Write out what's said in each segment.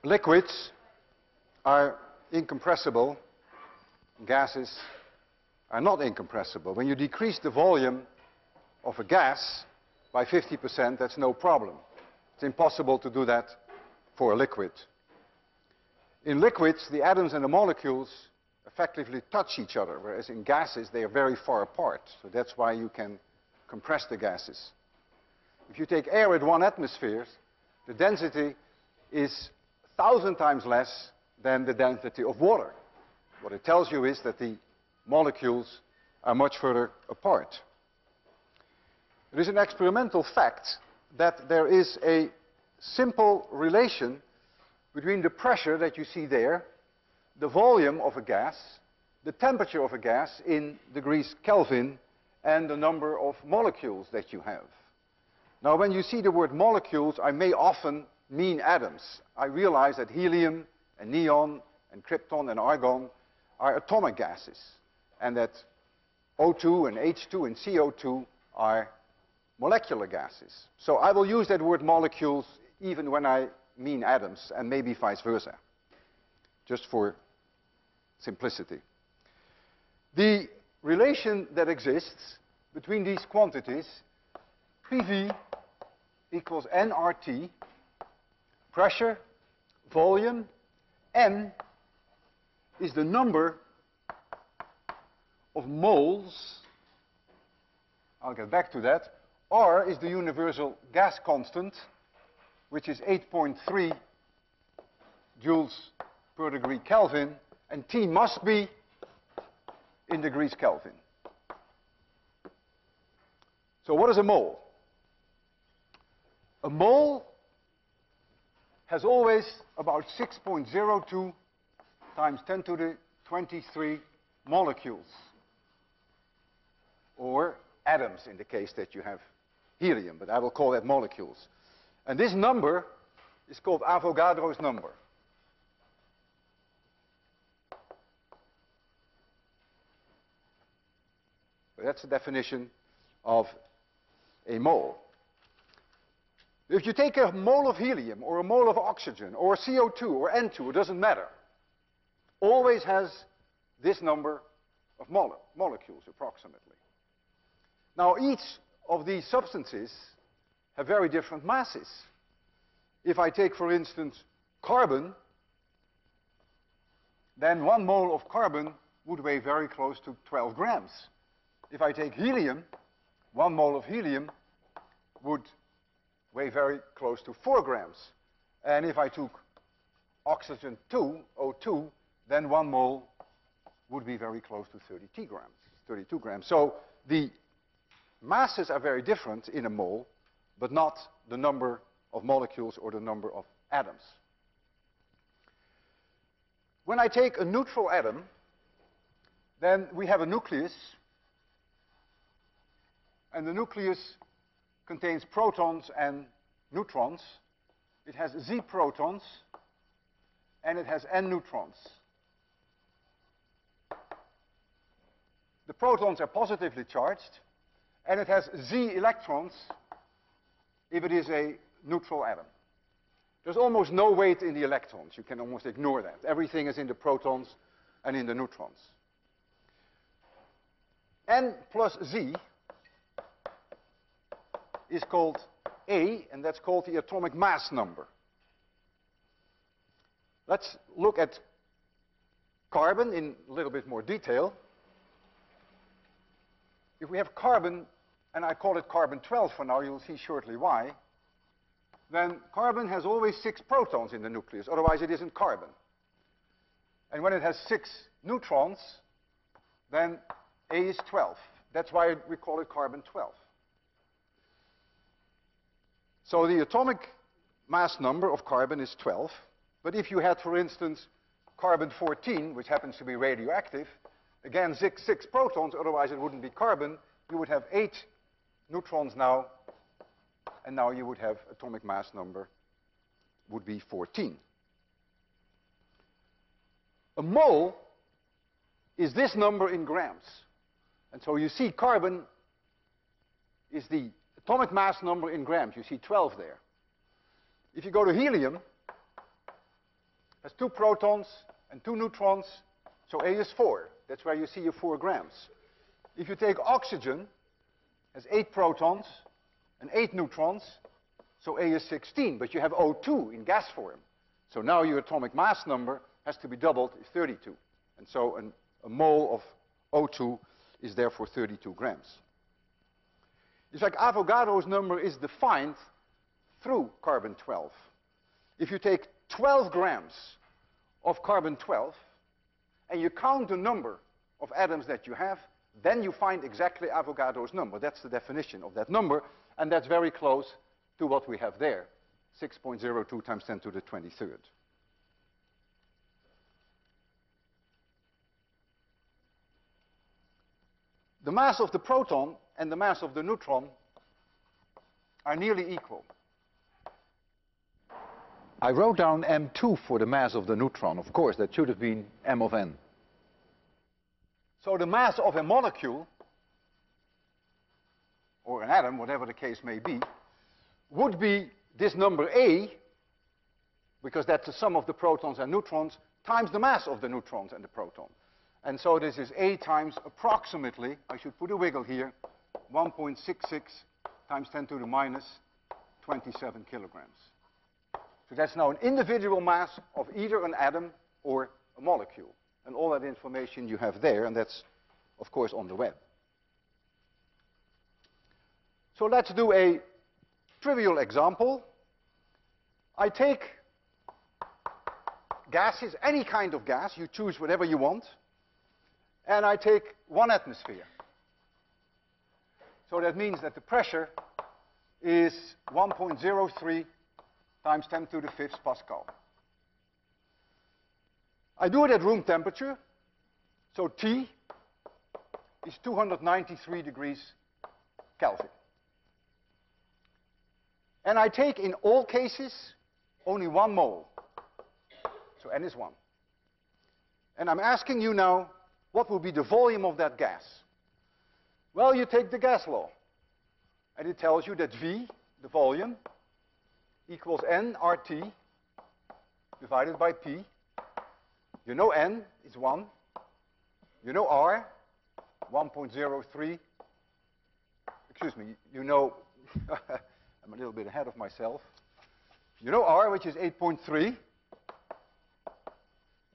Liquids are incompressible, gases are not incompressible. When you decrease the volume of a gas by 50%, that's no problem. It's impossible to do that for a liquid. In liquids, the atoms and the molecules effectively touch each other, whereas in gases, they are very far apart. So that's why you can compress the gases. If you take air at 1 atmosphere, the density is 1,000 times less than the density of water. What it tells you is that the molecules are much further apart. It is an experimental fact that there is a simple relation between the pressure that you see there, the volume of a gas, the temperature of a gas in degrees Kelvin, and the number of molecules that you have. Now, when you see the word molecules, I may often mean atoms. I realize that helium and neon and krypton and argon are atomic gases, and that O2 and H2 and CO2 are molecular gases. So I will use that word molecules even when I mean atoms, and maybe vice versa, just for simplicity. The relation that exists between these quantities, PV equals nRT, pressure, volume, N is the number of moles, I'll get back to that, R is the universal gas constant, which is 8.3 joules per degree Kelvin, and T must be in degrees Kelvin. So what is a mole? A mole has always about 6.02 times 10 to the 23 molecules, or atoms in the case that you have helium, but I will call that molecules. And this number is called Avogadro's number. That's the definition of a mole. If you take a mole of helium or a mole of oxygen or CO2 or N2, it doesn't matter. Always has this number of molecules approximately. Now each of these substances have very different masses. If I take, for instance, carbon, then 1 mole of carbon would weigh very close to 12 grams. If I take helium, 1 mole of helium would weigh very close to 4 grams. And if I took oxygen 2, O2, then 1 mole would be very close to 32 grams. So the masses are very different in a mole, but not the number of molecules or the number of atoms. When I take a neutral atom, then we have a nucleus, and the nucleus contains protons and neutrons. It has Z protons, and it has N neutrons. The protons are positively charged, and it has Z electrons if it is a neutral atom. There's almost no weight in the electrons. You can almost ignore that. Everything is in the protons and in the neutrons. N plus Z is called A, and that's called the atomic mass number. Let's look at carbon in a little bit more detail. If we have carbon, and I call it carbon 12 for now, you'll see shortly why, then carbon has always 6 protons in the nucleus, otherwise it isn't carbon. And when it has 6 neutrons, then A is 12. That's why we call it carbon 12. So the atomic mass number of carbon is 12, but if you had, for instance, carbon 14, which happens to be radioactive, again 6 protons, otherwise it wouldn't be carbon, you would have 8 neutrons now, and now you would have atomic mass number would be 14. A mole is this number in grams. And so you see carbon is the atomic mass number in grams. You see 12 there. If you go to helium, has 2 protons and 2 neutrons, so A is 4. That's where you see your 4 grams. If you take oxygen, has 8 protons and 8 neutrons, so A is 16, but you have O2 in gas form. So now your atomic mass number has to be doubled, is 32. And so a mole of O2 is therefore 32 grams. It's like Avogadro's number is defined through carbon-12. If you take 12 grams of carbon-12 and you count the number of atoms that you have, then you find exactly Avogadro's number. That's the definition of that number, and that's very close to what we have there, 6.02 times 10 to the 23rd. The mass of the proton and the mass of the neutron are nearly equal. I wrote down m2 for the mass of the neutron. Of course, that should have been m of n. So the mass of a molecule, or an atom, whatever the case may be, would be this number A, because that's the sum of the protons and neutrons, times the mass of the neutrons and the proton. And so this is A times approximately, I should put a wiggle here, 1.66 times 10 to the minus 27 kilograms. So that's now an individual mass of either an atom or a molecule. And all that information you have there, and that's, of course, on the web. So let's do a trivial example. I take gases, any kind of gas, you choose whatever you want, and I take 1 atmosphere. So that means that the pressure is 1.03 times 10 to the 5th Pascal. I do it at room temperature, so T is 293 degrees Kelvin. And I take in all cases only 1 mole, so N is 1. And I'm asking you now, what will be the volume of that gas? Well, you take the gas law, and it tells you that V, the volume, equals N RT divided by P. You know N is 1. You know R, 1.03. Excuse me, you know, I'm a little bit ahead of myself. You know R, which is 8.3.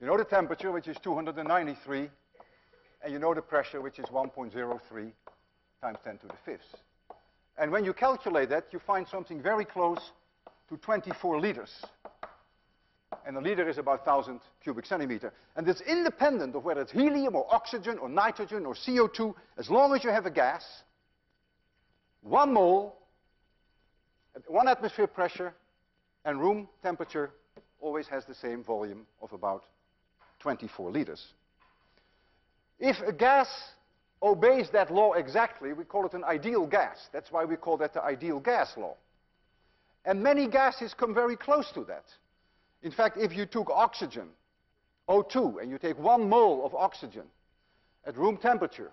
You know the temperature, which is 293. And you know the pressure, which is 1.03 times 10 to the 5th. And when you calculate that, you find something very close to 24 liters. And a liter is about 1,000 cubic centimeter. And it's independent of whether it's helium or oxygen or nitrogen or CO2. As long as you have a gas, 1 mole at 1 atmosphere pressure and room temperature always has the same volume of about 24 liters. If a gas obeys that law exactly, we call it an ideal gas. That's why we call that the ideal gas law. And many gases come very close to that. In fact, if you took oxygen, O2, and you take 1 mole of oxygen at room temperature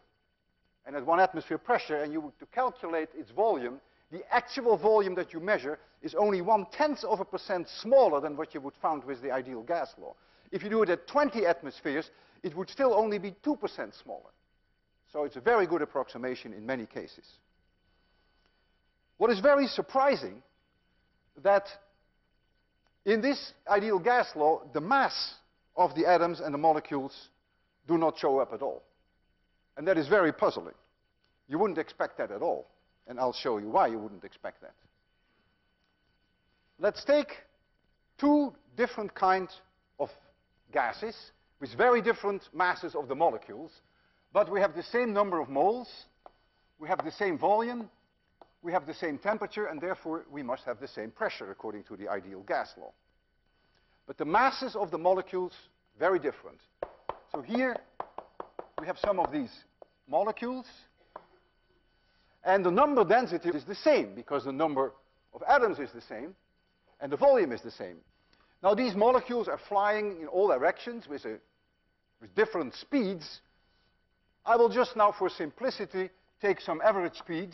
and at 1 atmosphere pressure, and you were to calculate its volume, the actual volume that you measure is only 0.1% smaller than what you would find with the ideal gas law. If you do it at 20 atmospheres, it would still only be 2% smaller. So it's a very good approximation in many cases. What is very surprising, that in this ideal gas law, the mass of the atoms and the molecules do not show up at all. And that is very puzzling. You wouldn't expect that at all. And I'll show you why you wouldn't expect that. Let's take 2 different kinds of gases with very different masses of the molecules, but we have the same number of moles, we have the same volume, we have the same temperature, and therefore we must have the same pressure according to the ideal gas law. But the masses of the molecules, very different. So here we have some of these molecules, and the number density is the same because the number of atoms is the same and the volume is the same. Now these molecules are flying in all directions with different speeds. I will just now, for simplicity, take some average speed,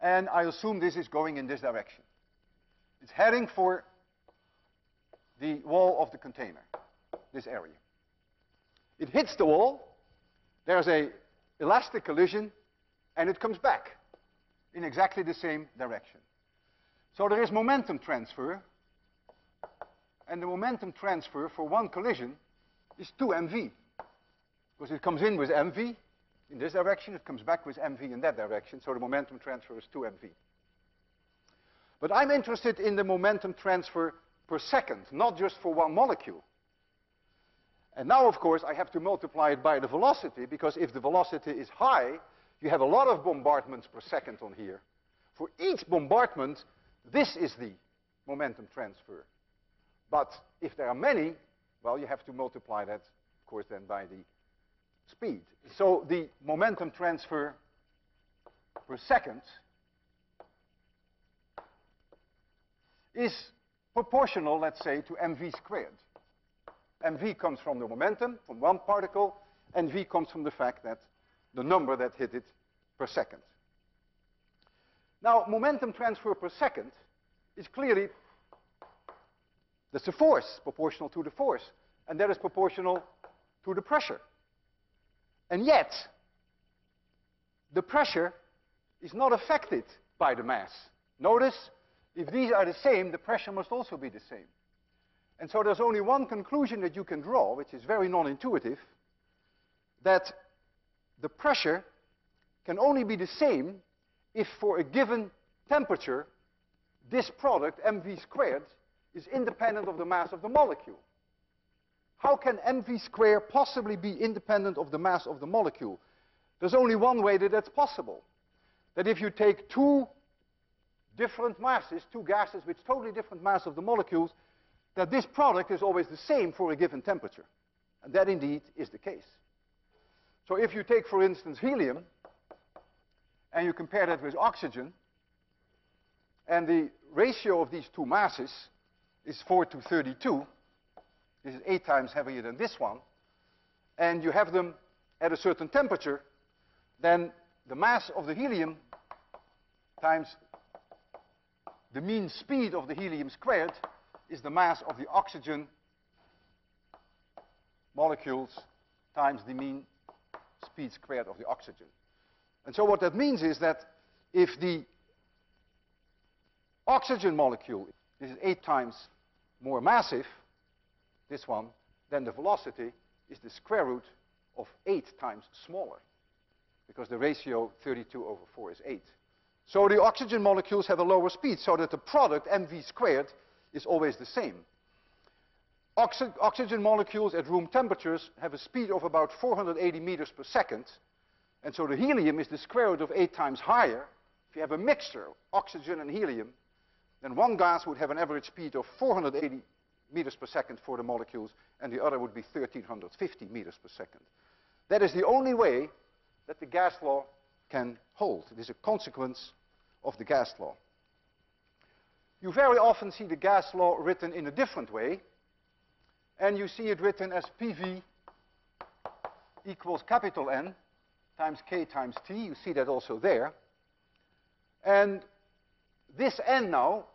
and I assume this is going in this direction. It's heading for the wall of the container, this area. It hits the wall, there's an elastic collision, and it comes back in exactly the same direction. So there is momentum transfer, and the momentum transfer for one collision is 2mv. Because it comes in with mv in this direction, it comes back with mv in that direction, so the momentum transfer is 2mv. But I'm interested in the momentum transfer per second, not just for one molecule. And now, of course, I have to multiply it by the velocity, because if the velocity is high, you have a lot of bombardments per second on here. For each bombardment, this is the momentum transfer. But if there are many, well, you have to multiply that, of course, then by the speed. So the momentum transfer per second is proportional, let's say, to mv squared. mv comes from the momentum, from one particle, and v comes from the fact that the number that hit it per second. Now, momentum transfer per second is clearly, that's the force, proportional to the force, and that is proportional to the pressure. And yet, the pressure is not affected by the mass. Notice, if these are the same, the pressure must also be the same. And so there's only one conclusion that you can draw, which is very non-intuitive, that the pressure can only be the same if for a given temperature, this product, mv squared, is independent of the mass of the molecule. How can mv squared possibly be independent of the mass of the molecule? There's only one way that that's possible. That if you take two different masses, two gases with totally different mass of the molecules, that this product is always the same for a given temperature. And that indeed is the case. So if you take, for instance, helium, and you compare that with oxygen, and the ratio of these two masses is 4 to 32, this is 8 times heavier than this one, and you have them at a certain temperature, then the mass of the helium times the mean speed of the helium squared is the mass of the oxygen molecules times the mean speed squared of the oxygen. And so what that means is that if the oxygen molecule is 8 times more massive, this one, then the velocity is the square root of 8 times smaller, because the ratio 32 over 4 is 8. So the oxygen molecules have a lower speed, so that the product, mv squared, is always the same. Oxygen molecules at room temperatures have a speed of about 480 meters per second, and so the helium is the square root of 8 times higher. If you have a mixture, oxygen and helium, then one gas would have an average speed of 480 meters per second for the molecules, and the other would be 1350 meters per second. That is the only way that the gas law can hold. It is a consequence of the gas law. You very often see the gas law written in a different way, and you see it written as PV equals capital N times K times T. You see that also there. And this N now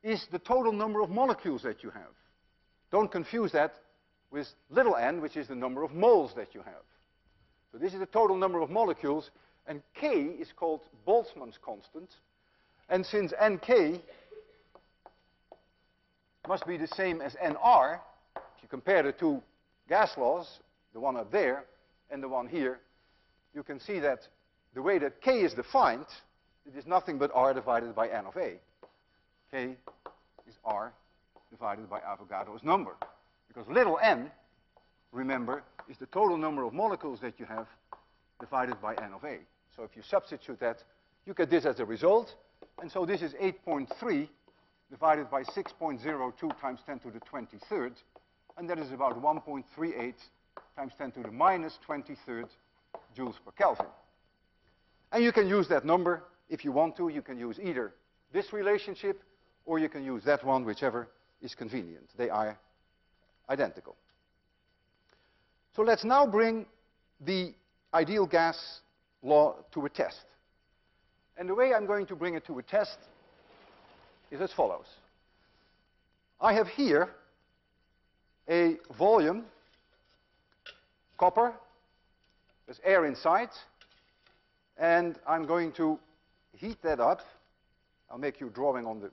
is the total number of molecules that you have. Don't confuse that with little n, which is the number of moles that you have. So this is the total number of molecules, and K is called Boltzmann's constant. And since Nk must be the same as Nr, if you compare the two gas laws, the one up there and the one here, you can see that the way that K is defined, it is nothing but R divided by N of A. K is R divided by Avogadro's number. Because little n, remember, is the total number of molecules that you have divided by N of A. So if you substitute that, you get this as a result. And so this is 8.3 divided by 6.02 times 10 to the 23rd. And that is about 1.38 times 10 to the minus 23rd joules per Kelvin. And you can use that number if you want to. You can use either this relationship or you can use that one, whichever is convenient. They are identical. So let's now bring the ideal gas law to a test. And the way I'm going to bring it to a test is as follows. I have here a volume, copper, there's air inside, and I'm going to heat that up. I'll make you a drawing on the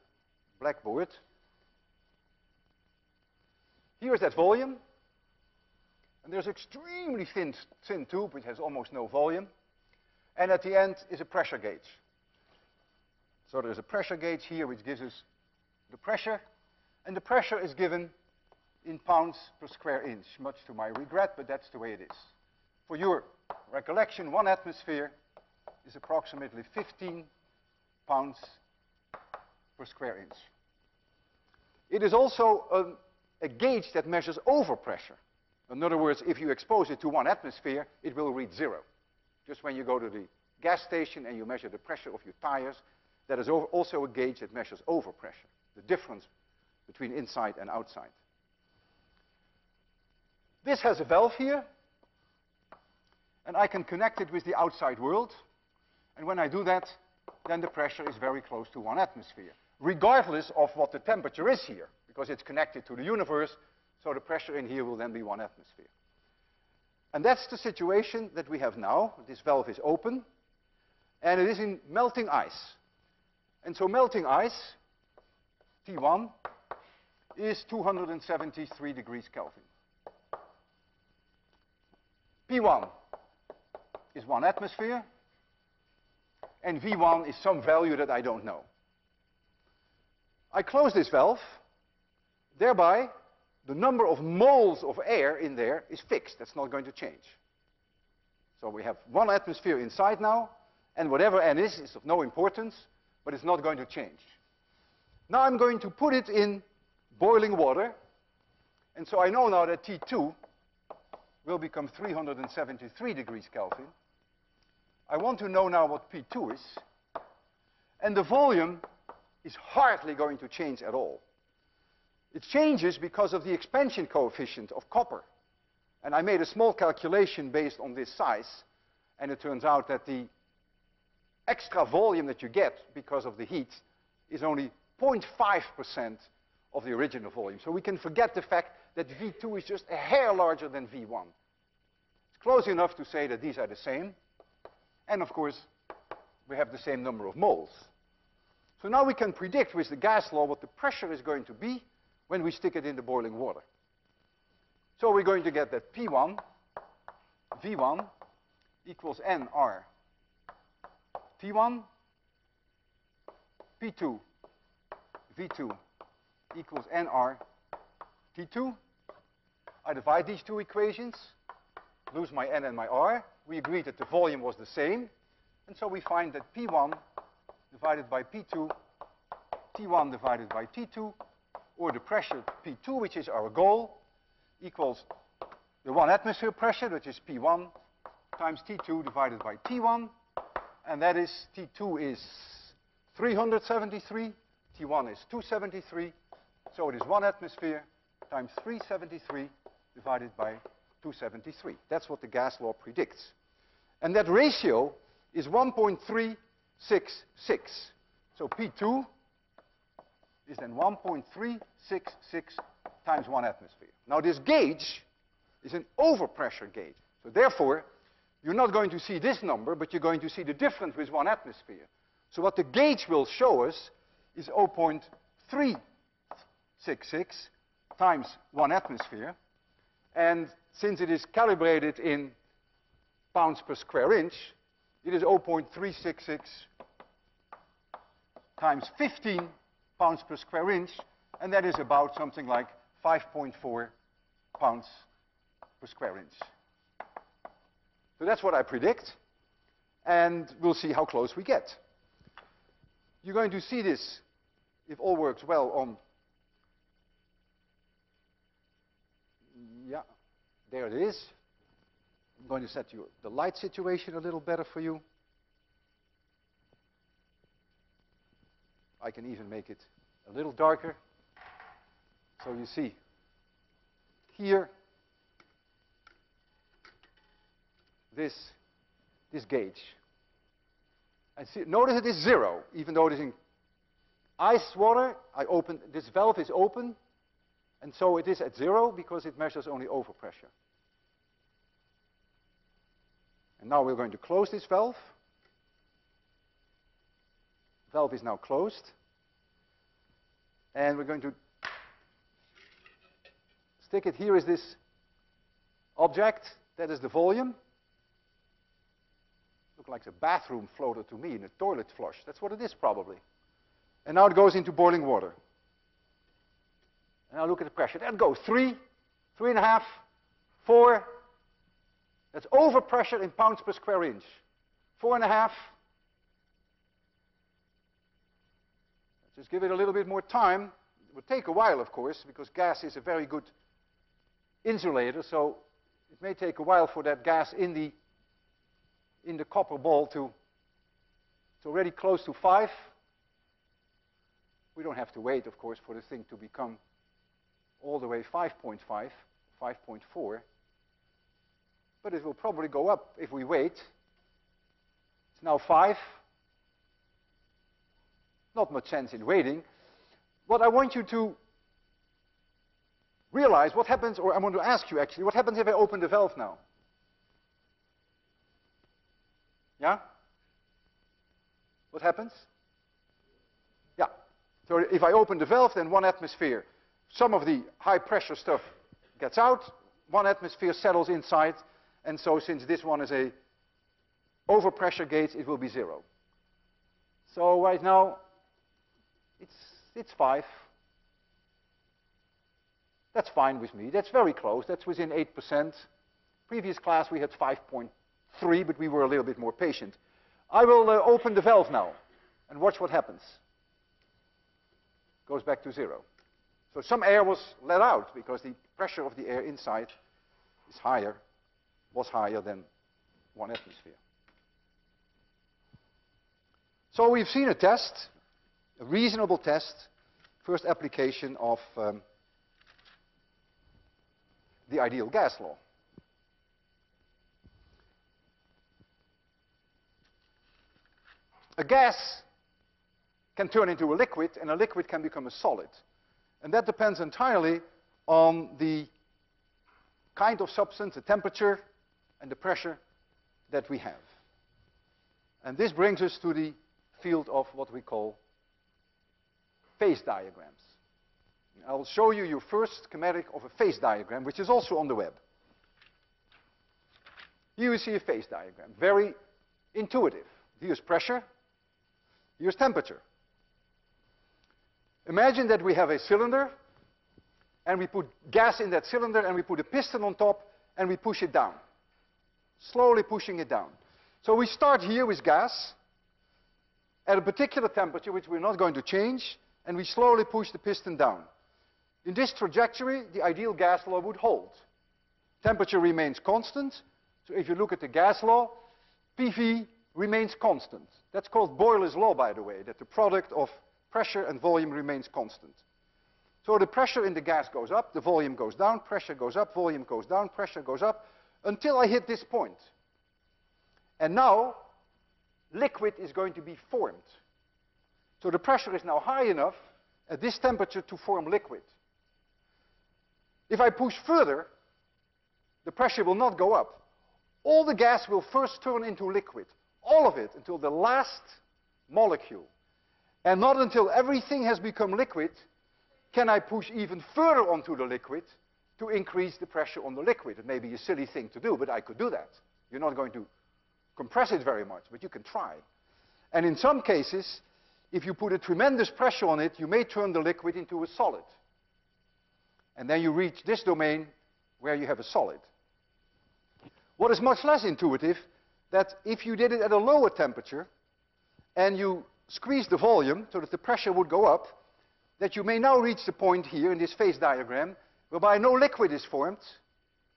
blackboard. Here's that volume, and there's extremely thin tube which has almost no volume, and at the end is a pressure gauge. So there's a pressure gauge here which gives us the pressure, and the pressure is given in pounds per square inch, much to my regret, but that's the way it is. For your recollection, 1 atmosphere is approximately 15 pounds per square inch. It is also a gauge that measures overpressure. In other words, if you expose it to 1 atmosphere, it will read 0. Just when you go to the gas station and you measure the pressure of your tires, that is also a gauge that measures overpressure, the difference between inside and outside. This has a valve here, and I can connect it with the outside world. And when I do that, then the pressure is very close to 1 atmosphere, regardless of what the temperature is here, because it's connected to the universe, so the pressure in here will then be 1 atmosphere. And that's the situation that we have now. This valve is open, and it is in melting ice. And so melting ice, T1, is 273 degrees Kelvin. P1 is 1 atmosphere, and V1 is some value that I don't know. I close this valve, thereby the number of moles of air in there is fixed. That's not going to change. So we have 1 atmosphere inside now, and whatever n is of no importance, but it's not going to change. Now I'm going to put it in boiling water, and so I know now that T2 will become 373 degrees Kelvin. I want to know now what P2 is, and the volume is hardly going to change at all. It changes because of the expansion coefficient of copper. And I made a small calculation based on this size, and it turns out that the extra volume that you get because of the heat is only 0.5% of the original volume. So we can forget the fact that V2 is just a hair larger than V1. It's close enough to say that these are the same. And of course, we have the same number of moles. So now we can predict with the gas law what the pressure is going to be when we stick it in the boiling water. So we're going to get that P1, V1 equals nR T1, P2, V2 equals nR T2. I divide these two equations, lose my n and my r. We agreed that the volume was the same, and so we find that P1 divided by P2, T1 divided by T2, or the pressure P2, which is our goal, equals the 1 atmosphere pressure, which is P1, times T2 divided by T1, and that is, T2 is 373, T1 is 273, so it is 1 atmosphere times 373 divided by 273. That's what the gas law predicts. And that ratio is 1.366. So P2 is then 1.366 times 1 atmosphere. Now this gauge is an overpressure gauge. So therefore, you're not going to see this number, but you're going to see the difference with 1 atmosphere. So what the gauge will show us is 0.366 times 1 atmosphere. And since it is calibrated in pounds per square inch, it is 0.366 times 15 pounds per square inch, and that is about something like 5.4 pounds per square inch. So that's what I predict, and we'll see how close we get. You're going to see this, if all works well, on, yeah, there it is. I'm going to set the light situation a little better for you. I can even make it a little darker. So you see here this gauge. And see, notice it is 0, even though it is in ice water. This valve is open, And so it is at 0 because it measures only overpressure. And now we're going to close this valve. Valve is now closed. And we're going to stick it. Here is this object. That is the volume. Looks like a bathroom floater to me in a toilet flush. That's what it is probably. And now it goes into boiling water. And now look at the pressure. That goes 3, 3.5, 4. That's overpressure in pounds per square inch. 4.5. Just give it a little bit more time. It will take a while, of course, because gas is a very good insulator, so it may take a while for that gas in the copper ball to, it's already close to 5. We don't have to wait, of course, for the thing to become all the way 5.5, 5.4. But it will probably go up if we wait. It's now 5. Not much sense in waiting. What I want you to realize, what happens, or I want to ask you actually, what happens if I open the valve now? Yeah? What happens? Yeah. So if I open the valve, then 1 atmosphere. Some of the high pressure stuff gets out, 1 atmosphere settles inside, and so since this one is a overpressure gauge, it will be 0. So right now, it's 5. That's fine with me. That's very close. That's within 8%. Previous class we had 5.3, but we were a little bit more patient. I will open the valve now and watch what happens. Goes back to 0. So some air was let out because the pressure of the air inside is higher, was higher than 1 atmosphere. So we've seen a test, a reasonable test, first application of the ideal gas law. A gas can turn into a liquid, and a liquid can become a solid. And that depends entirely on the kind of substance, the temperature, and the pressure that we have. And this brings us to the field of what we call phase diagrams. I will show you your first schematic of a phase diagram, which is also on the web. Here you see a phase diagram, very intuitive. Here's pressure, here's temperature. Imagine that we have a cylinder, and we put gas in that cylinder, and we put a piston on top, and we push it down. Slowly pushing it down. So we start here with gas at a particular temperature, which we're not going to change, and we slowly push the piston down. In this trajectory, the ideal gas law would hold. Temperature remains constant. So if you look at the gas law, PV remains constant. That's called Boyle's law, by the way, that the product of pressure and volume remains constant. So the pressure in the gas goes up, the volume goes down, pressure goes up, volume goes down, pressure goes up, until I hit this point. And now, liquid is going to be formed. So the pressure is now high enough at this temperature to form liquid. If I push further, the pressure will not go up. All the gas will first turn into liquid. All of it, until the last molecule. And not until everything has become liquid can I push even further onto the liquid to increase the pressure on the liquid. It may be a silly thing to do, but I could do that. You're not going to compress it very much, but you can try. And in some cases, if you put a tremendous pressure on it, you may turn the liquid into a solid. And then you reach this domain where you have a solid. What is much less intuitive, that if you did it at a lower temperature, and you squeeze the volume so that the pressure would go up, that you may now reach the point here in this phase diagram, whereby no liquid is formed,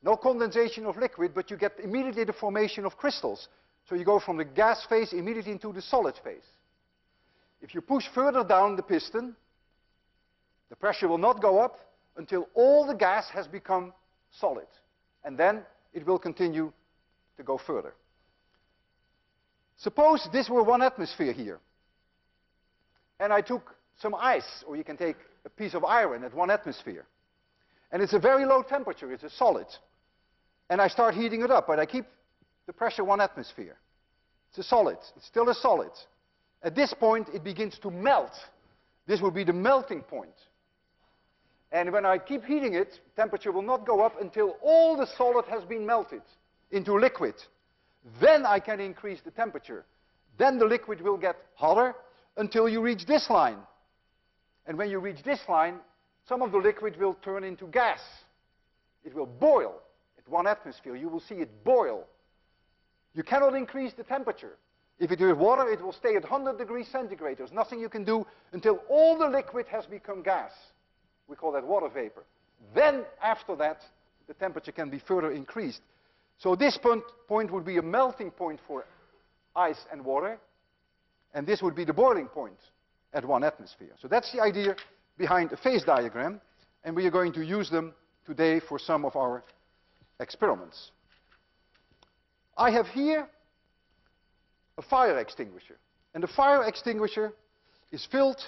no condensation of liquid, but you get immediately the formation of crystals. So you go from the gas phase immediately into the solid phase. If you push further down the piston, the pressure will not go up until all the gas has become solid. And then it will continue to go further. Suppose this were 1 atmosphere here. And I took some ice, or you can take a piece of iron at 1 atmosphere. And it's a very low temperature, it's a solid. And I start heating it up, but I keep the pressure 1 atmosphere. It's a solid, it's still a solid. At this point, it begins to melt. This will be the melting point. And when I keep heating it, temperature will not go up until all the solid has been melted into liquid. Then I can increase the temperature. Then the liquid will get hotter until you reach this line. And when you reach this line, some of the liquid will turn into gas. It will boil at 1 atmosphere. You will see it boil. You cannot increase the temperature. If it is water, it will stay at 100 degrees centigrade. There's nothing you can do until all the liquid has become gas. We call that water vapor. Then, after that, the temperature can be further increased. So this point would be a melting point for ice and water. And this would be the boiling point at 1 atmosphere. So that's the idea behind a phase diagram. And we are going to use them today for some of our experiments. I have here a fire extinguisher. And the fire extinguisher is filled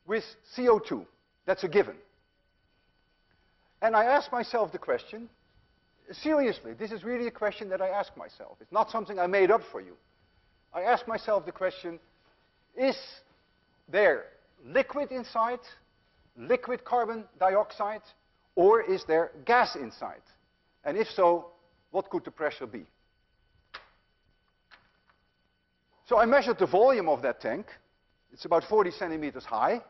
with CO2. That's a given. And I ask myself the question, seriously, this is really a question that I ask myself. It's not something I made up for you. I ask myself the question, is there liquid inside, liquid carbon dioxide, or is there gas inside? And if so, what could the pressure be? So I measured the volume of that tank. It's about 40 centimeters high,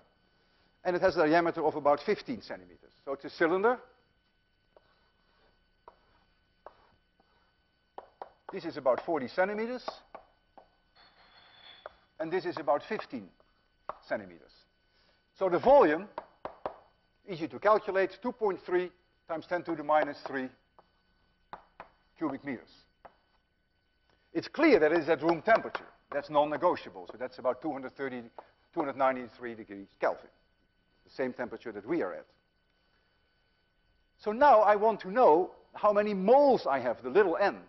and it has a diameter of about 15 centimeters. So it's a cylinder. This is about 40 centimeters, and this is about 15 centimeters. So the volume, easy to calculate, 2.3 times 10 to the minus 3 cubic meters. It's clear that it is at room temperature. That's non-negotiable, so that's about 293 degrees Kelvin, the same temperature that we are at. So now I want to know how many moles I have, the little n.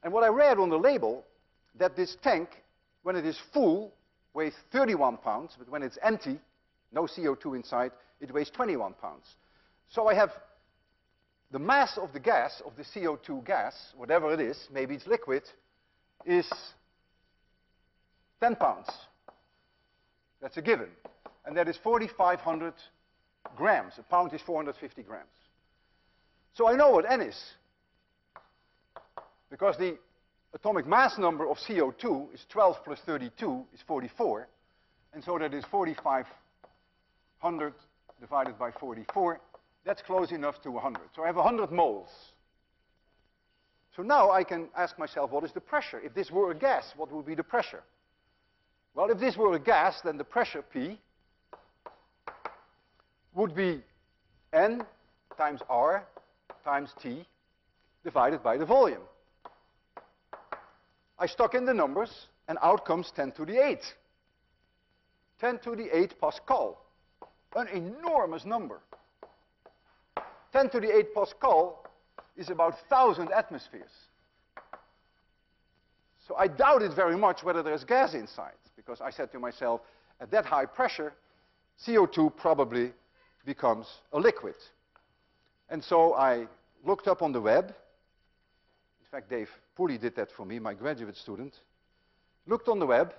And what I read on the label, that this tank, when it is full, weighs 31 pounds, but when it's empty, no CO2 inside, it weighs 21 pounds. So I have the mass of the gas, of the CO2 gas, whatever it is, maybe it's liquid, is 10 pounds. That's a given. And that is 4,500 grams. A pound is 450 grams. So I know what n is. Because the atomic mass number of CO2 is 12 plus 32 is 44. And so that is 4,500 divided by 44. That's close enough to 100. So I have 100 moles. So now I can ask myself, what is the pressure? If this were a gas, what would be the pressure? Well, if this were a gas, then the pressure P would be N times R times T divided by the volume. I stuck in the numbers, and out comes 10 to the 8. 10 to the 8 Pascal. An enormous number. 10 to the 8 Pascal is about 1,000 atmospheres. So I doubted very much whether there's gas inside, because I said to myself, at that high pressure, CO2 probably becomes a liquid. And so I looked up on the web. In fact, Dave Pooley did that for me, my graduate student. Looked on the web,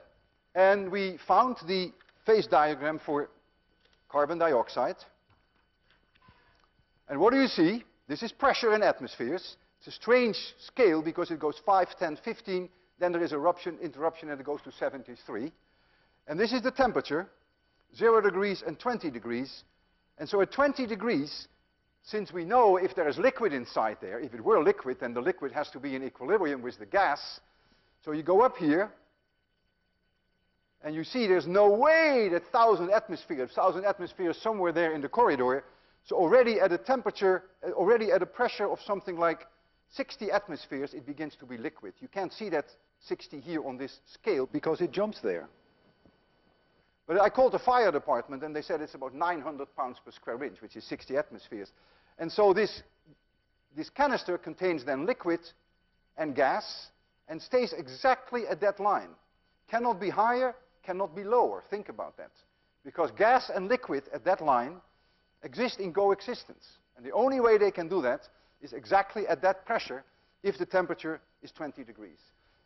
and we found the phase diagram for carbon dioxide. And what do you see? This is pressure in atmospheres. It's a strange scale because it goes 5, 10, 15, then there is interruption, and it goes to 73. And this is the temperature, 0 degrees and 20 degrees. And so at 20 degrees, since we know if there is liquid inside there, if it were liquid, then the liquid has to be in equilibrium with the gas. So you go up here, and you see there's no way that 1,000 atmospheres somewhere there in the corridor. So already at a temperature, already at a pressure of something like 60 atmospheres, it begins to be liquid. You can't see that 60 here on this scale because it jumps there. But I called the fire department, and they said it's about 900 pounds per square inch, which is 60 atmospheres. And so this canister contains then liquid and gas and stays exactly at that line. Cannot be higher, cannot be lower. Think about that. because gas and liquid at that line exist in coexistence. And the only way they can do that is exactly at that pressure if the temperature is 20 degrees.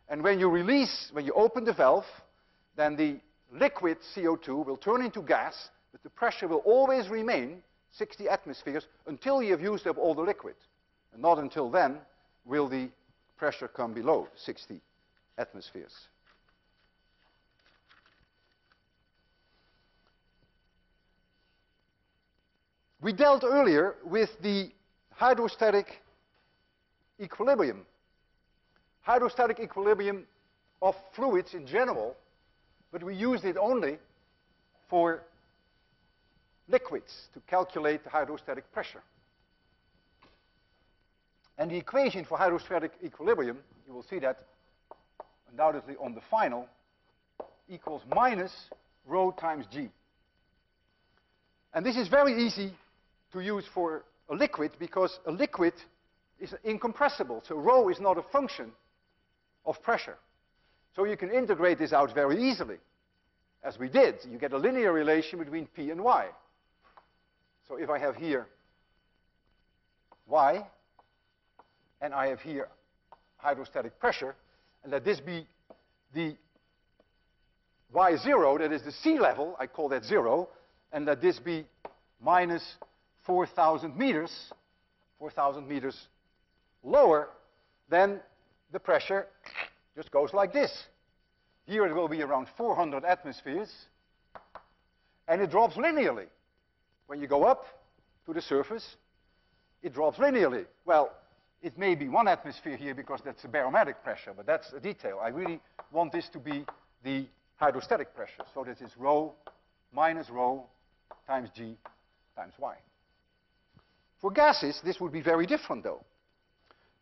And when you open the valve, then the liquid CO2 will turn into gas, but the pressure will always remain 60 atmospheres until you have used up all the liquid. And not until then will the pressure come below 60 atmospheres. We dealt earlier with the hydrostatic equilibrium. Hydrostatic equilibrium of fluids in general, but we used it only for liquids to calculate the hydrostatic pressure. And the equation for hydrostatic equilibrium, you will see that undoubtedly on the final, equals minus rho times G. And this is very easy to use for a liquid because a liquid is incompressible. So rho is not a function of pressure. So you can integrate this out very easily, as we did. You get a linear relation between P and Y. So if I have here Y, and I have here hydrostatic pressure, and let this be the Y0, that is the sea level, I call that 0, and let this be minus 4,000 meters lower, then the pressure just goes like this. Here it will be around 400 atmospheres, and it drops linearly. When you go up to the surface, it drops linearly. Well, it may be 1 atmosphere here because that's the barometric pressure, but that's a detail. I really want this to be the hydrostatic pressure. So this is rho minus rho times G times Y. For gases, this would be very different though,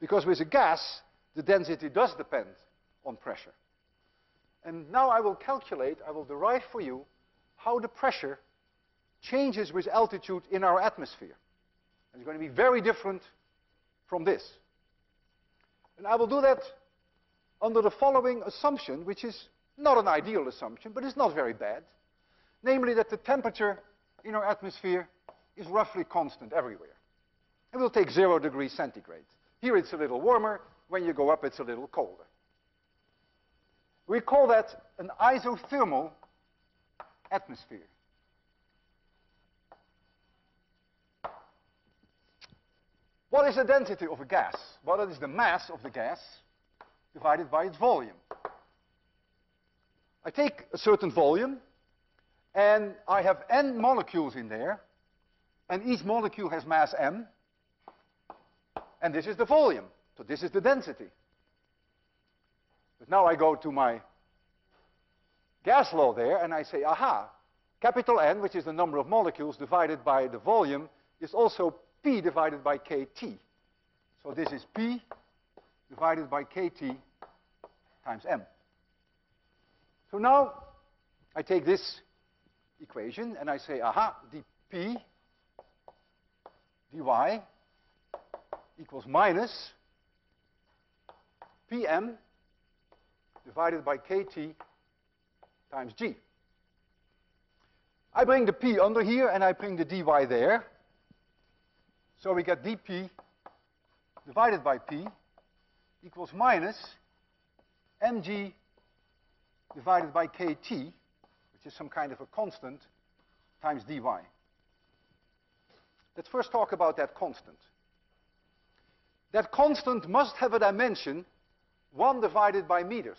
because with a gas, the density does depend on pressure. And now I will derive for you how the pressure changes with altitude in our atmosphere. It's going to be very different from this. And I will do that under the following assumption, which is not an ideal assumption, but it's not very bad. Namely that the temperature in our atmosphere is roughly constant everywhere. And we'll take 0 degrees centigrade. Here it's a little warmer. When you go up, it's a little colder. We call that an isothermal atmosphere. What is the density of a gas? Well, it is the mass of the gas divided by its volume. I take a certain volume, and I have n molecules in there, and each molecule has mass m, and this is the volume. So this is the density. But now I go to my gas law there, and I say, aha, capital N, which is the number of molecules divided by the volume, is also P divided by KT. So this is P divided by KT times M. So now I take this equation and I say, aha, dP dy equals minus Pm divided by KT times G. I bring the P under here and I bring the dy there. So we get dP divided by P equals minus mg divided by KT, which is some kind of a constant, times dy. Let's first talk about that constant. That constant must have a dimension 1 divided by meters,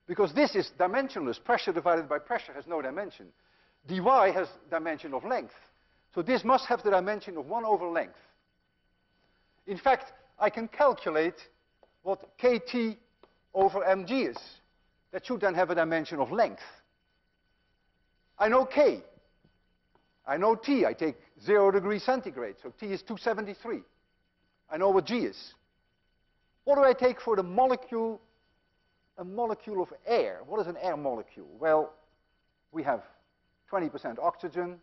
because this is dimensionless. Pressure divided by pressure has no dimension. dy has dimension of length. So this must have the dimension of 1 over length. In fact, I can calculate what KT over mg is. That should then have a dimension of length. I know K. I know T. I take 0 degrees centigrade, so T is 273. I know what G is. What do I take for the molecule, a molecule of air? What is an air molecule? Well, we have 20% oxygen.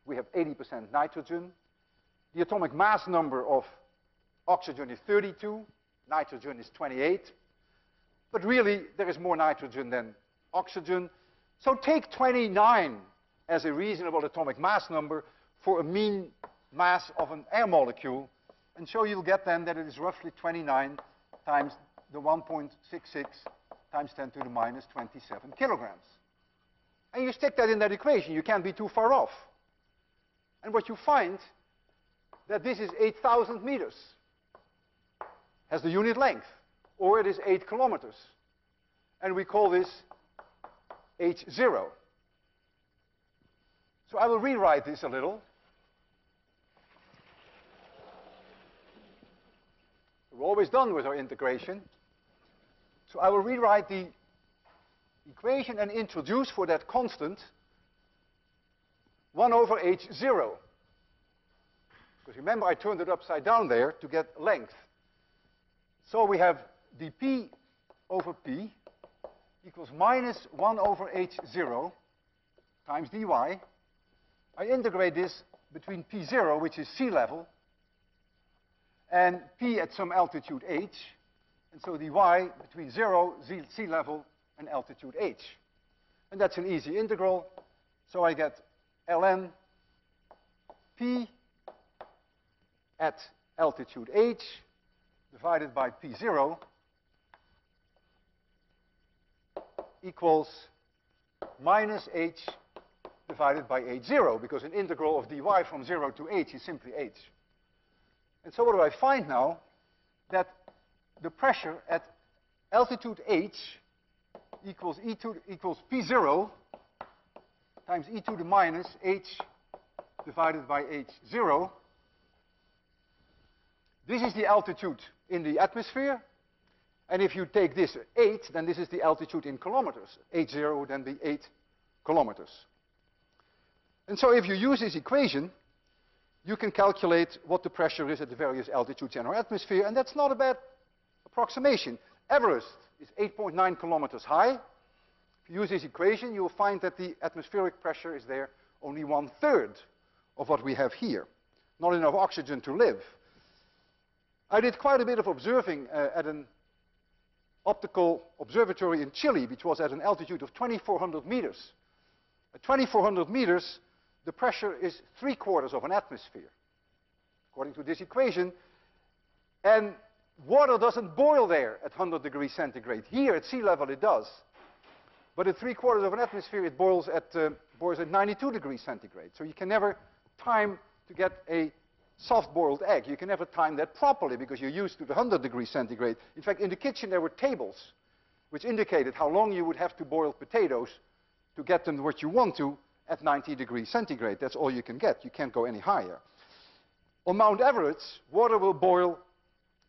We have 80% nitrogen. The atomic mass number of oxygen is 32. Nitrogen is 28. But really, there is more nitrogen than oxygen. So take 29 as a reasonable atomic mass number for a mean mass of an air molecule. And so you'll get then that it is roughly 29 times the 1.66 times 10 to the minus 27 kilograms. And you stick that in that equation. You can't be too far off. And what you find, that this is 8,000 meters, has the unit length, or it is 8 kilometers. And we call this H0. So I will rewrite this a little. We're always done with our integration. So I will rewrite the equation and introduce for that constant 1 over H0. Because remember, I turned it upside down there to get length. So we have dP over P equals minus 1 over H0 times dy. I integrate this between P0, which is sea level, and P at some altitude h. And so dy between 0, sea level, and altitude h. And that's an easy integral. So I get ln P at altitude h divided by P0 equals minus h divided by h0, because an integral of dy from 0 to h is simply h. And so what do I find now? That the pressure at altitude h equals P0 times e to the minus h divided by h0. This is the altitude in the atmosphere. And if you take this 8, then this is the altitude in kilometers. H0 would then be 8 kilometers. And so if you use this equation, you can calculate what the pressure is at the various altitudes in our atmosphere, and that's not a bad approximation. Everest is 8.9 kilometers high. If you use this equation, you will find that the atmospheric pressure is there only 1/3 of what we have here. Not enough oxygen to live. I did quite a bit of observing at an optical observatory in Chile, which was at an altitude of 2,400 meters. At 2,400 meters, the pressure is 3/4 of an atmosphere, according to this equation. And water doesn't boil there at 100 degrees centigrade. Here at sea level it does. But at 3/4 of an atmosphere it boils at 92 degrees centigrade. So you can never time to get a soft-boiled egg. You can never time that properly because you're used to the 100 degrees centigrade. In fact, in the kitchen there were tables which indicated how long you would have to boil potatoes to get them what you want to at 90 degrees centigrade. That's all you can get. You can't go any higher. On Mount Everest, water will boil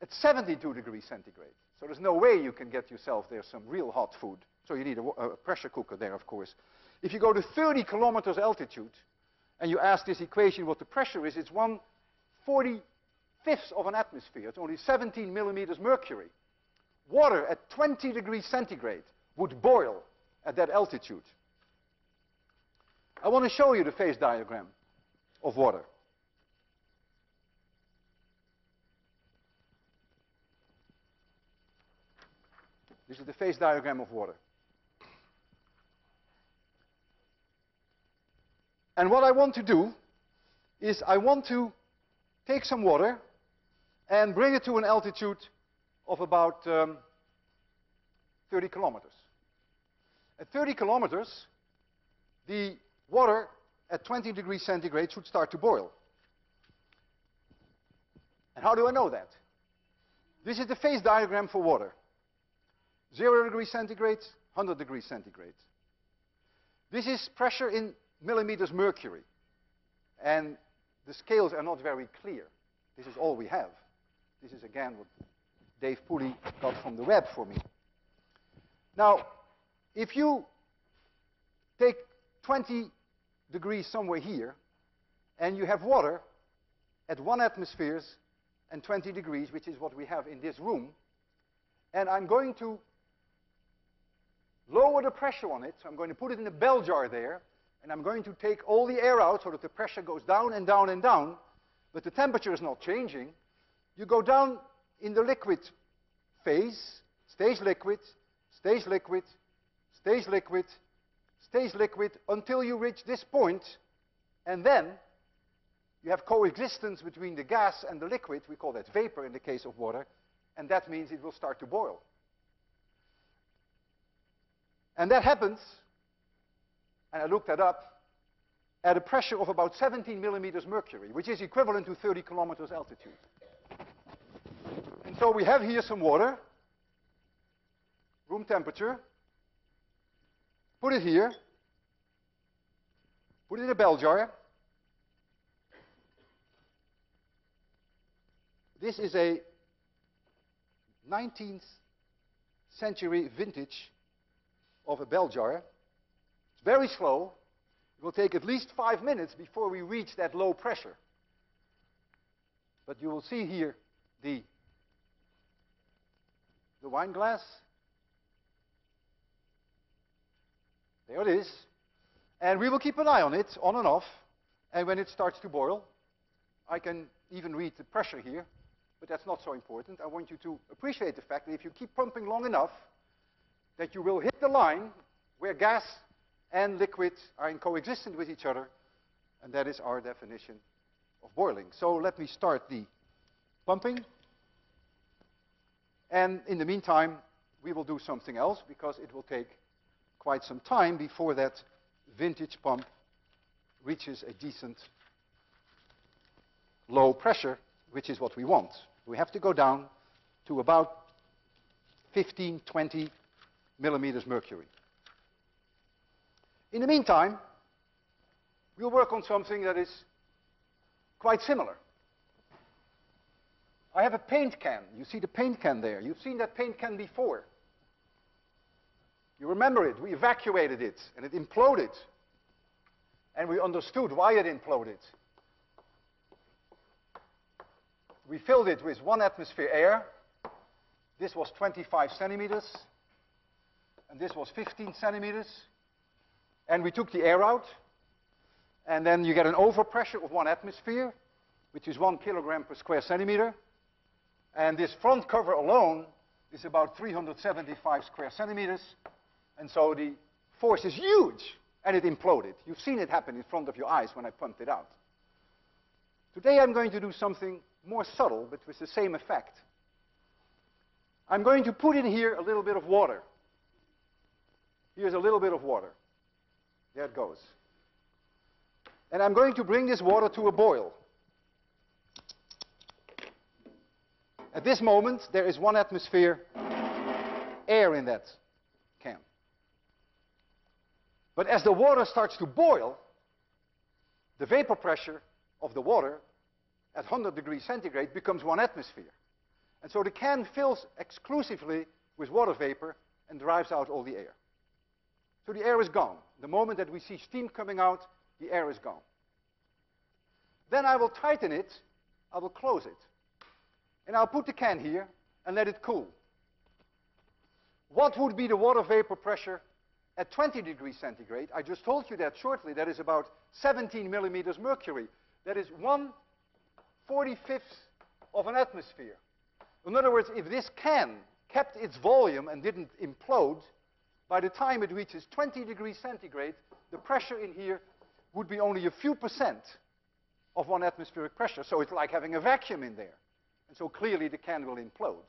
at 72 degrees centigrade. So there's no way you can get yourself there some real hot food. So you need a pressure cooker there, of course. If you go to 30 kilometers altitude and you ask this equation what the pressure is, it's 1/45 of an atmosphere. It's only 17 millimeters mercury. Water at 20 degrees centigrade would boil at that altitude. I want to show you the phase diagram of water. This is the phase diagram of water. And what I want to do is I want to take some water and bring it to an altitude of about 30 kilometers. At 30 kilometers, the water at 20 degrees centigrade should start to boil. And how do I know that? This is the phase diagram for water. 0 degrees centigrade, 100 degrees centigrade. This is pressure in millimeters mercury. And the scales are not very clear. This is all we have. This is again what Dave Pooley got from the web for me. Now, if you take 20 degrees somewhere here, and you have water at 1 atmosphere and 20 degrees, which is what we have in this room, and I'm going to lower the pressure on it, so I'm going to put it in a bell jar there, and I'm going to take all the air out so that the pressure goes down and down and down, but the temperature is not changing. You go down in the liquid phase, stays liquid, stays liquid, stays liquid, stays liquid until you reach this point, and then you have coexistence between the gas and the liquid. We call that vapor in the case of water, and that means it will start to boil. And that happens, and I looked that up, at a pressure of about 17 millimeters mercury, which is equivalent to 30 kilometers altitude. And so we have here some water, room temperature. Put it here. Put it in a bell jar. This is a 19th century vintage of a bell jar. It's very slow. It will take at least 5 minutes before we reach that low pressure. But you will see here the wine glass. There it is. And we will keep an eye on it, on and off. And when it starts to boil, I can even read the pressure here, but that's not so important. I want you to appreciate the fact that if you keep pumping long enough, that you will hit the line where gas and liquid are in coexistence with each other, and that is our definition of boiling. So let me start the pumping. And in the meantime, we will do something else, because it will take quite some time before that vintage pump reaches a decent low pressure, which is what we want. We have to go down to about 15, 20 millimeters mercury. In the meantime, we'll work on something that is quite similar. I have a paint can. You see the paint can there. You've seen that paint can before. You remember it. We evacuated it, and it imploded. And we understood why it imploded. We filled it with 1 atmosphere air. This was 25 centimeters. And this was 15 centimeters. And we took the air out. And then you get an overpressure of 1 atmosphere, which is 1 kilogram per square centimeter. And this front cover alone is about 375 square centimeters. And so the force is huge, and it imploded. You've seen it happen in front of your eyes when I pumped it out. Today I'm going to do something more subtle, but with the same effect. I'm going to put in here a little bit of water. Here's a little bit of water. There it goes. And I'm going to bring this water to a boil. At this moment, there is 1 atmosphere air in that can. But as the water starts to boil, the vapor pressure of the water at 100 degrees centigrade becomes 1 atmosphere. And so the can fills exclusively with water vapor and drives out all the air. So the air is gone. The moment that we see steam coming out, the air is gone. Then I will tighten it. I will close it. And I'll put the can here and let it cool. What would be the water vapor pressure at 20 degrees centigrade? I just told you that shortly. That is about 17 millimeters mercury. That is 1/45 of an atmosphere. In other words, if this can kept its volume and didn't implode, by the time it reaches 20 degrees centigrade, the pressure in here would be only a few percent of 1 atmospheric pressure. So it's like having a vacuum in there. And so clearly the can will implode.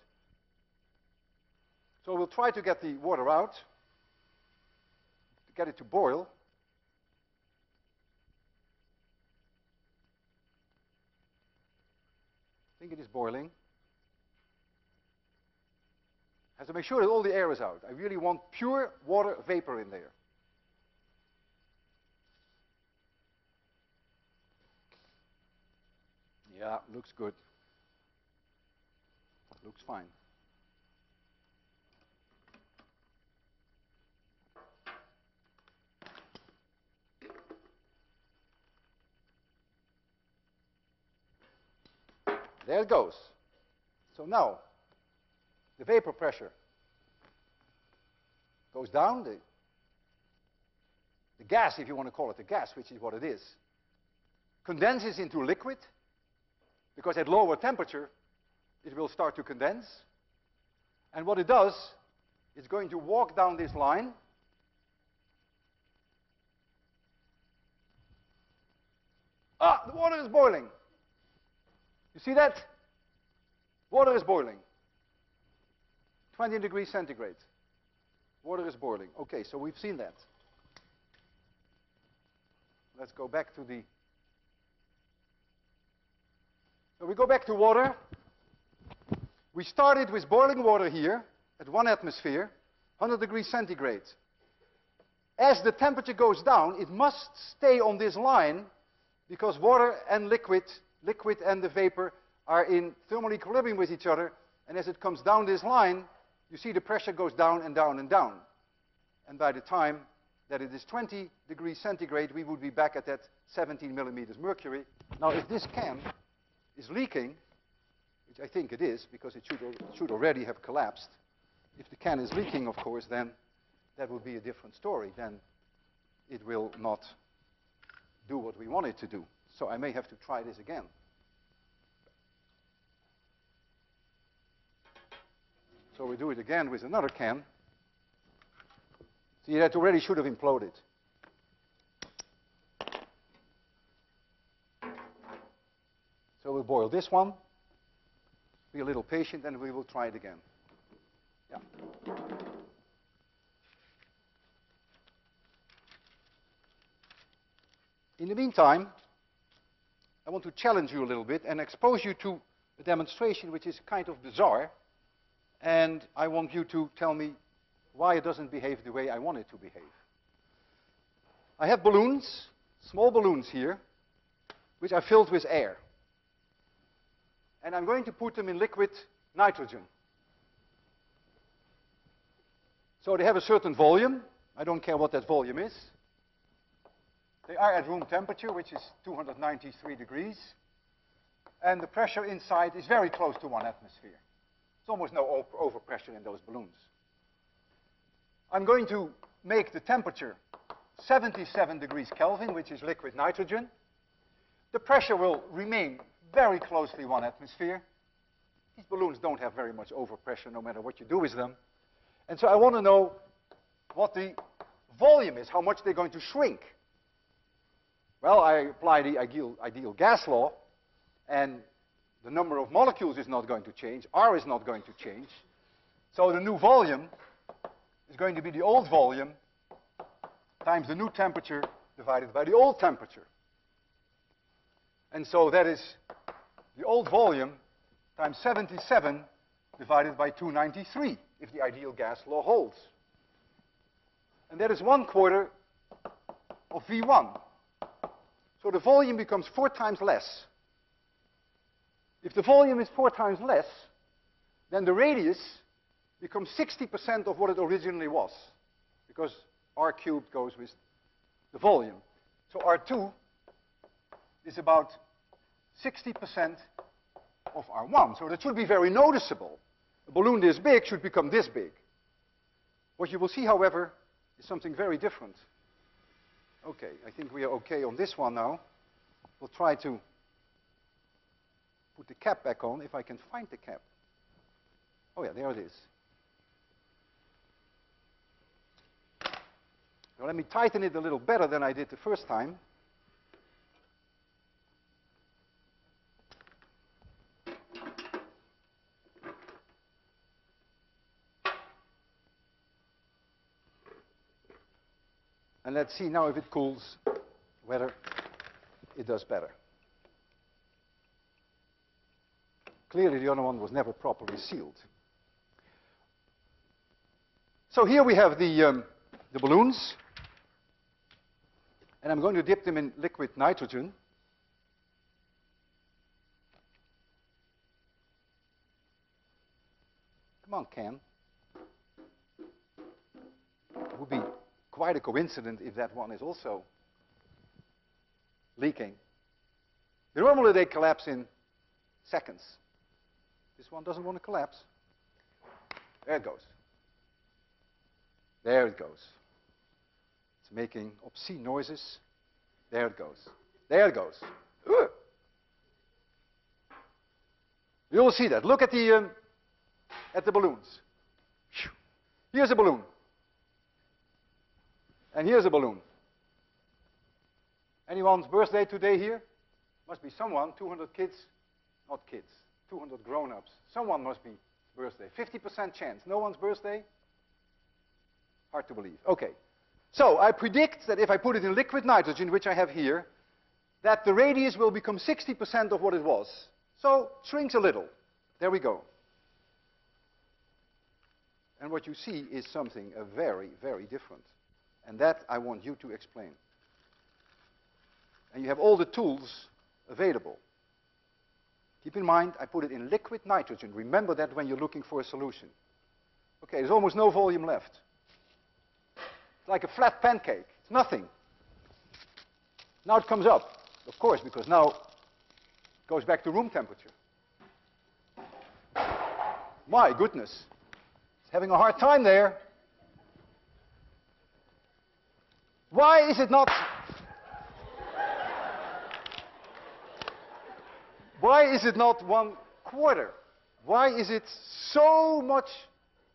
So we'll try to get the water out, to get it to boil. I think it is boiling. I have to make sure that all the air is out. I really want pure water vapor in there. Yeah, looks good. Looks fine. There it goes. So now, the vapor pressure goes down. The gas, if you want to call it a gas, which is what it is, condenses into liquid, because at lower temperature, it will start to condense. And what it does, it's going to walk down this line Ah, the water is boiling. You see that? Water is boiling. 20 degrees centigrade. Water is boiling. Okay, so we've seen that. Let's go back to the... So we go back to water. We started with boiling water here at 1 atmosphere, 100 degrees centigrade. As the temperature goes down, it must stay on this line because water and liquid and the vapor are in thermal equilibrium with each other. And as it comes down this line, you see the pressure goes down and down and down. And by the time that it is 20 degrees centigrade, we would be back at that 17 millimeters mercury. Now, if this can is leaking, which I think it is, because it should already have collapsed. If the can is leaking, of course, then that would be a different story. Then it will not do what we want it to do. So I may have to try this again. So we do it again with another can. See, that already should have imploded. So we'll boil this one. Be a little patient and we will try it again. Yeah. In the meantime, I want to challenge you a little bit and expose you to a demonstration which is kind of bizarre. And I want you to tell me why it doesn't behave the way I want it to behave. I have balloons, small balloons here, which are filled with air. And I'm going to put them in liquid nitrogen. So they have a certain volume. I don't care what that volume is. They are at room temperature, which is 293 degrees. And the pressure inside is very close to 1 atmosphere. There's almost no overpressure in those balloons. I'm going to make the temperature 77 degrees Kelvin, which is liquid nitrogen. The pressure will remain very closely 1 atmosphere. These balloons don't have very much overpressure no matter what you do with them. And so I want to know what the volume is, how much they're going to shrink. Well, I apply the ideal gas law, and the number of molecules is not going to change. R is not going to change. So the new volume is going to be the old volume times the new temperature divided by the old temperature. And so that is the old volume times 77 divided by 293, if the ideal gas law holds. And that is 1/4 of V1. So the volume becomes 4 times less. If the volume is 4 times less, then the radius becomes 60% of what it originally was, because R cubed goes with the volume. So R2 is about 60% of R1. So that should be very noticeable. A balloon this big should become this big. What you will see, however, is something very different. Okay, I think we are okay on this one now. We'll try to put the cap back on, if I can find the cap. Oh yeah, there it is. Now let me tighten it a little better than I did the first time. And let's see now if it cools, whether it does better. Clearly the other one was never properly sealed. So here we have the balloons. And I'm going to dip them in liquid nitrogen. Come on, can. It would be quite a coincidence if that one is also leaking. Normally they collapse in seconds. This one doesn't want to collapse. There it goes. There it goes. It's making obscene noises. There it goes. There it goes. Ugh. You will see that. Look at the balloons. Here's a balloon. And here's a balloon. Anyone's birthday today here? Must be someone, 200 kids, not kids, 200 grown-ups. Someone must be birthday. 50% chance. No one's birthday? Hard to believe. Okay. So I predict that if I put it in liquid nitrogen, which I have here, that the radius will become 60% of what it was. So shrinks a little. There we go. And what you see is something very, very different. And that I want you to explain. And you have all the tools available. Keep in mind, I put it in liquid nitrogen. Remember that when you're looking for a solution. Okay, there's almost no volume left. It's like a flat pancake. It's nothing. Now it comes up, of course, because now it goes back to room temperature. My goodness. It's having a hard time there. Why is it not... Why is it not 1/4? Why is it so much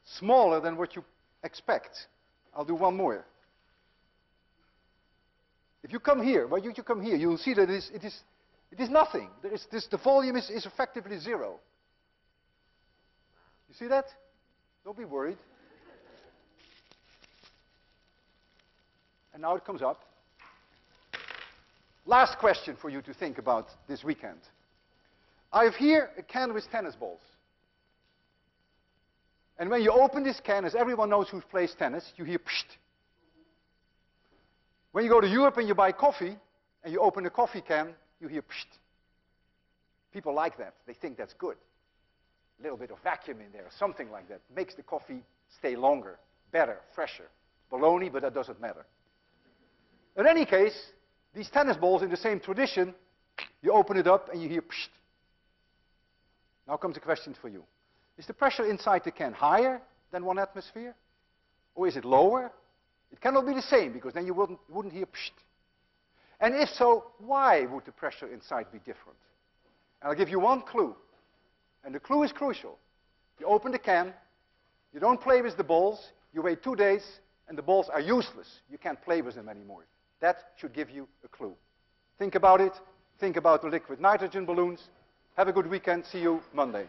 smaller than what you expect? I'll do one more. If you come here, well, you come here, you'll see that it is nothing. The volume is effectively zero. You see that? Don't be worried. And now it comes up. Last question for you to think about this weekend. I have here a can with tennis balls. And when you open this can, as everyone knows who plays tennis, you hear psht. When you go to Europe and you buy coffee, and you open a coffee can, you hear psht. People like that. They think that's good. A little bit of vacuum in there, something like that. Makes the coffee stay longer, better, fresher. Baloney, but that doesn't matter. In any case, these tennis balls in the same tradition, you open it up and you hear psht. Now comes a question for you. Is the pressure inside the can higher than 1 atmosphere? Or is it lower? It cannot be the same, because then you wouldn't hear psht. And if so, why would the pressure inside be different? And I'll give you one clue. And the clue is crucial. You open the can, you don't play with the balls, you wait 2 days, and the balls are useless. You can't play with them anymore. That should give you a clue. Think about it. Think about the liquid nitrogen balloons. Have a good weekend. See you Monday.